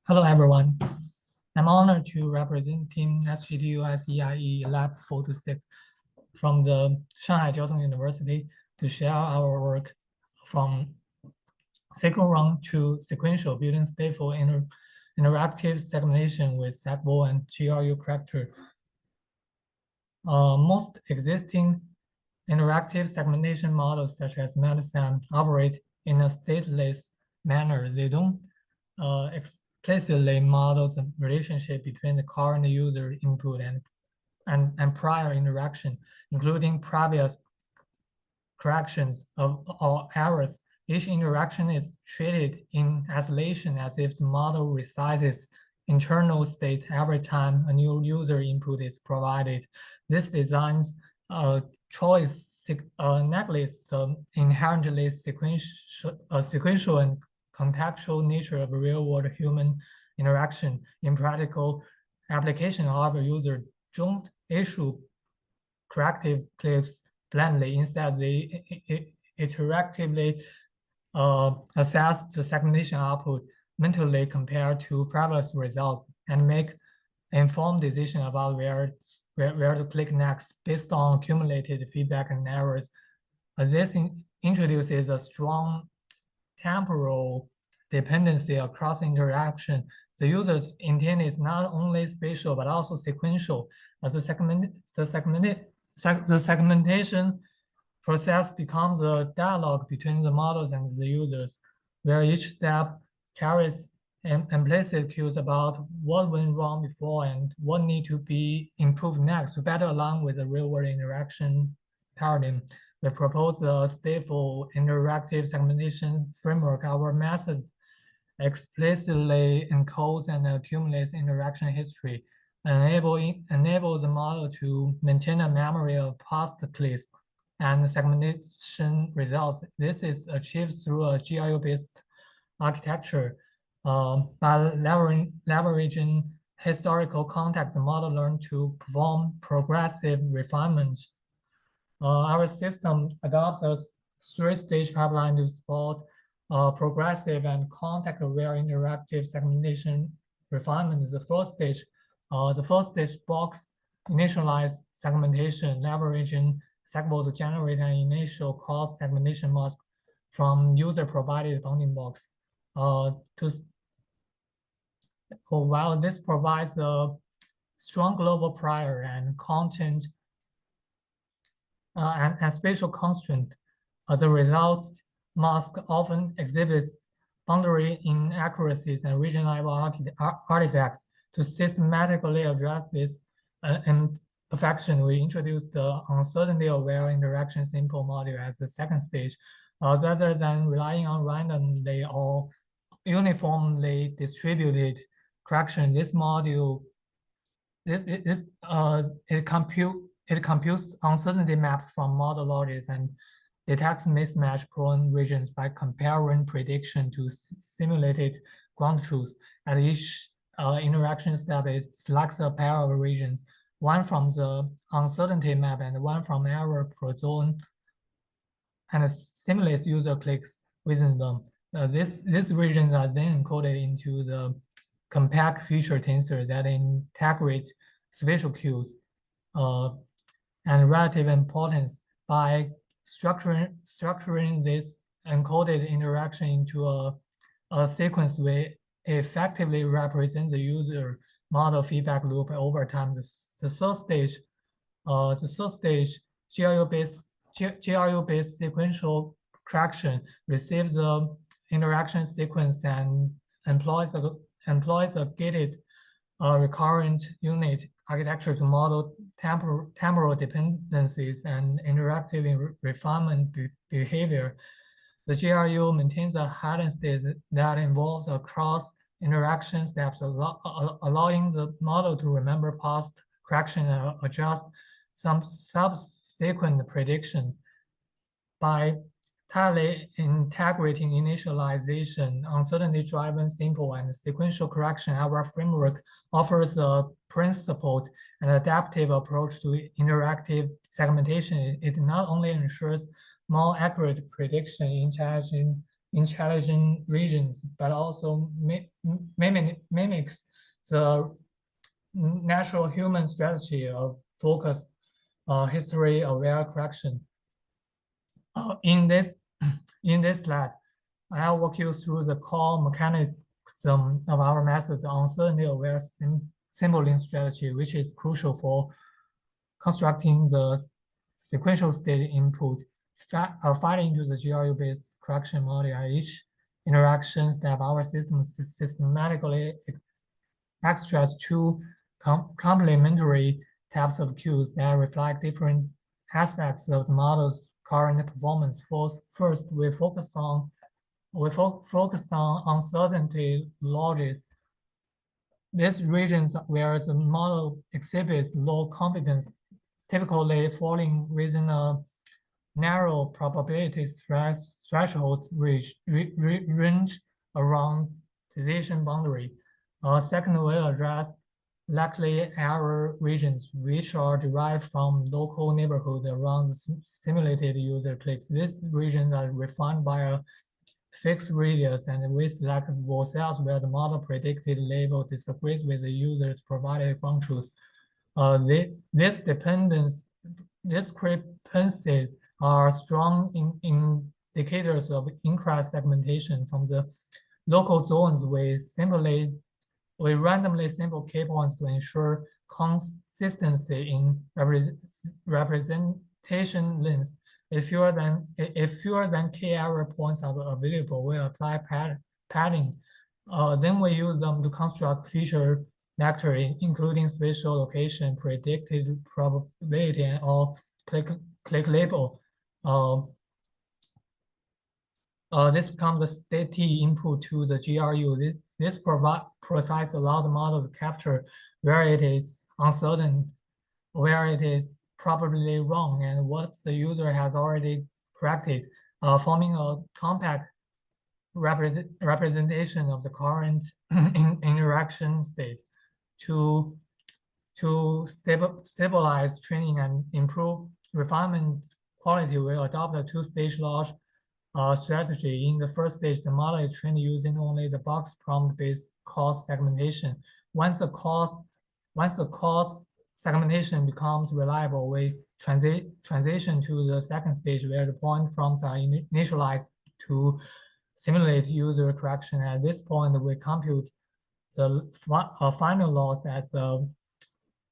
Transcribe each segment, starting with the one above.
Hello, everyone. I'm honored to represent Team SGTU SEIE Lab 426 from the Shanghai Jiao Tong University to share our work from Sequential to Sequential, building stateful interactive segmentation with SegVol and GRU Corrector. Most existing interactive segmentation models, such as MedSegFM, operate in a stateless manner. They don't explicitly model the relationship between the current user input and prior interaction, including previous corrections or errors. Each interaction is treated in isolation as if the model resizes internal state every time a new user input is provided. This design choice neglects the inherently sequential and contextual nature of real-world human interaction. In practical application, however, users don't issue corrective clips blindly. Instead, they iteratively assess the segmentation output mentally compared to previous results and make informed decision about where to click next based on accumulated feedback and errors. This introduces a strong temporal dependency across interaction. The user's intent is not only spatial but also sequential. As the segmentation process becomes a dialogue between the models and the users, where each step carries implicit cues about what went wrong before and what need to be improved next to better align with the real-world interaction paradigm. We propose a stateful interactive segmentation framework. Our method explicitly encodes and accumulates interaction history, enable the model to maintain a memory of past clicks and segmentation results. This is achieved through a GRU-based architecture. By leveraging historical context, the model learned to perform progressive refinements. Our system adopts a three-stage pipeline to support progressive and context-aware interactive segmentation refinement. The first stage box initialize segmentation, leveraging SegVol to generate an initial cross segmentation mask from user-provided bounding box. While this provides a strong global prior and content and spatial constraint, the result mask often exhibits boundary inaccuracies and region-level artifacts. To systematically address this imperfection, we introduced the uncertainty-aware interaction simple module as the second stage. Rather than relying on randomly or uniformly distributed correction, this module it computes uncertainty map from model logics and detects mismatch-prone regions by comparing prediction to simulated ground truth. At each interaction step, it selects a pair of regions, one from the uncertainty map and one from error zone, and simulates user clicks within them. These regions are then encoded into the compact feature tensor that integrate spatial cues and relative importance. By structuring this encoded interaction into a sequence, we effectively represent the user model feedback loop over time. The third stage, GRU-based sequential correction receives the interaction sequence and employs a gated recurrent unit architecture to model temporal dependencies and interactive refinement behavior. The GRU maintains a hidden state that involves across interaction steps, allowing the model to remember past correction and adjust some subsequent predictions. By tightly integrating initialization, uncertainty-driven, simple, and sequential correction, our framework offers a principled and adaptive approach to interactive segmentation. It not only ensures more accurate prediction, intelligent regions, but also mimics the natural human strategy of focused history-aware correction. In this slide, I'll walk you through the core mechanism of our methods on uncertainty-aware symboling strategy, which is crucial for constructing the sequential state input feeding into the GRU-based correction model. At each interaction step, our system systematically extracts two complementary types of cues that reflect different aspects of the model's current performance. First, we focus on uncertainty lodges. These regions where the model exhibits low confidence, typically falling within a narrow probability threshold range around decision boundary. Second, we address likely error regions, which are derived from local neighborhood around the simulated user clicks. These regions are refined by a fixed radius, and we select cells where the model predicted label disagrees with the user's provided ground truth. These discrepancies are strong indicators of incorrect segmentation. From the local zones, we randomly sample K points to ensure consistency in representation length. If fewer than K error points are available, we apply padding. Then we use them to construct feature vector, including spatial location, predicted probability, or click label. This becomes the state T input to the GRU. This process allows the model to capture where it is uncertain, where it is probably wrong, and what the user has already corrected, forming a compact representation of the current interaction state. To stabilize training and improve refinement quality, we adopt a two-stage loss strategy. In the first stage, the model is trained using only the box prompt-based cause segmentation. Once the cause segmentation becomes reliable, we transition to the second stage where the point prompts are initialized to simulate user correction. At this point, we compute the final loss as the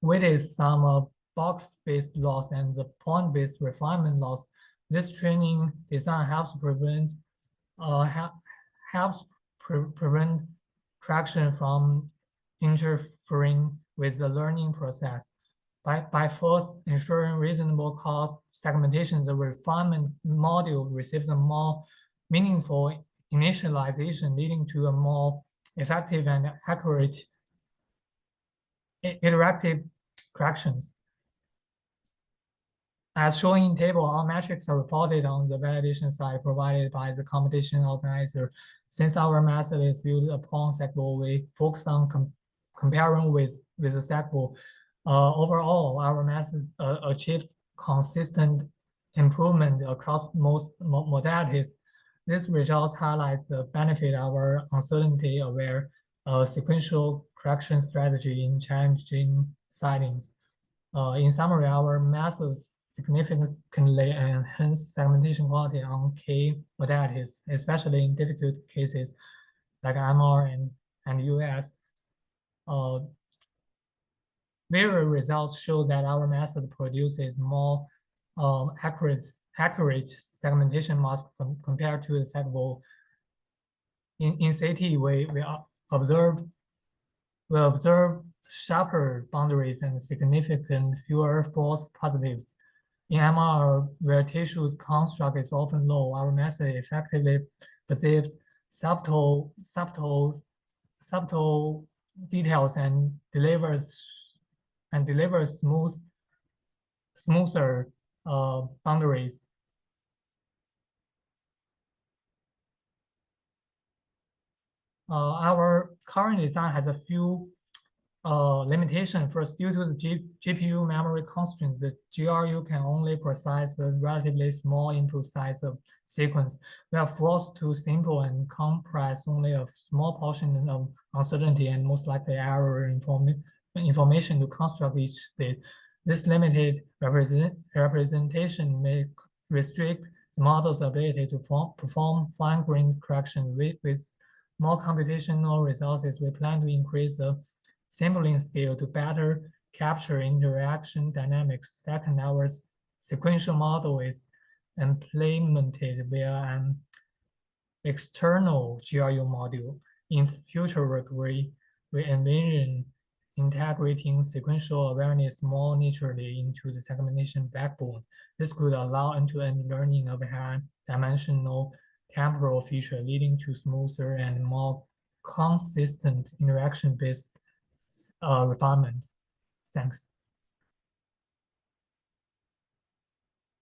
weighted sum of box-based loss and the point-based refinement loss. This training design helps prevent correction from interfering with the learning process. By first ensuring reasonable cause segmentation, the refinement module receives a more meaningful initialization, leading to a more effective and accurate iterative corrections. As shown in table, all metrics are reported on the validation side provided by the competition organizer. Since our method is built upon SegVol, we focus on comparing with the SegVol. Overall, our method achieved consistent improvement across most modalities. This result highlights the benefit of our uncertainty-aware sequential correction strategy in challenging settings. In summary, our methods significantly enhance segmentation quality on K modalities, especially in difficult cases like MR and US. Various results show that our method produces more accurate segmentation mask compared to the SegVol. In CT, we observe sharper boundaries and significant fewer false positives. In MR, where tissue construct is often low, our method effectively perceives subtle details and delivers smoother boundaries. Our current design has a few limitation. First, due to the GPU memory constraints, the GRU can only process a relatively small input size of sequence. We are forced to simple and compress only a small portion of uncertainty and most likely error information to construct each state. This limited representation may restrict the model's ability to perform fine-grained correction. With more computational resources, we plan to increase the sampling scale to better capture interaction dynamics. Second, our sequential model is implemented via an external GRU module. In future work, we envision integrating sequential awareness more naturally into the segmentation backbone. This could allow end-to-end learning of high-dimensional temporal feature, leading to smoother and more consistent interaction-based refinement. Thanks.